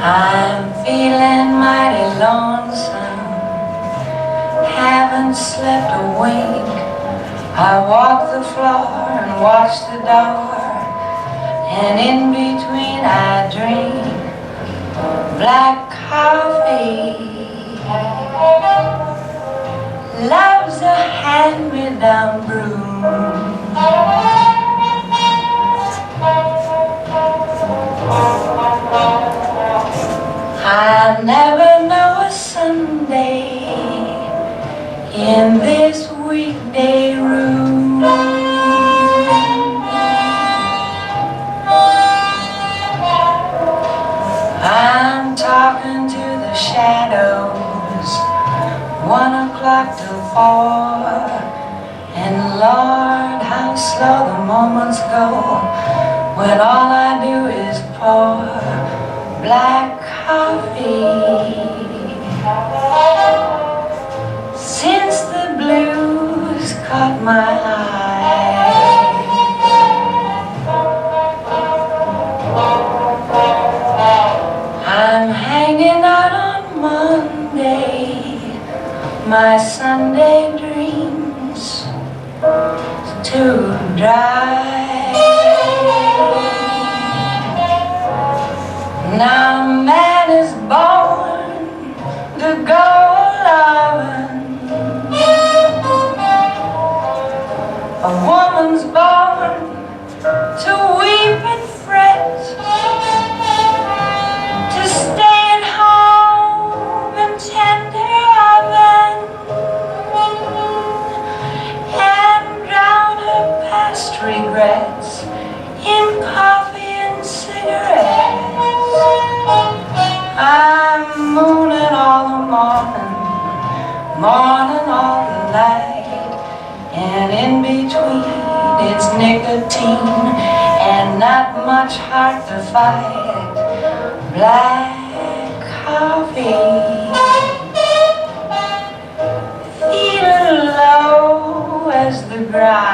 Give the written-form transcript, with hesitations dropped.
I'm feeling mighty lonesome, haven't slept a wink. I walk the floor and watch the door, and in between I drink black coffee. Love's a hand-me-down broom. I never know a Sunday in this weekday room. I'm talking to the shadows, 1 o'clock till 4, and Lord, how slow the moments go when all I do is pour black coffee. Since the blues caught my eye, I'm hanging out on Monday, my Sunday dreams too dry. Now man is born to go loving, a woman's born to weep and fret, to stay at home and tend her oven, and drown her past regrets in coffee and cigarettes. I'm mooning all the morning, morning all the night, and in between it's nicotine and not much heart to fight. Black coffee, feeling low as the ground.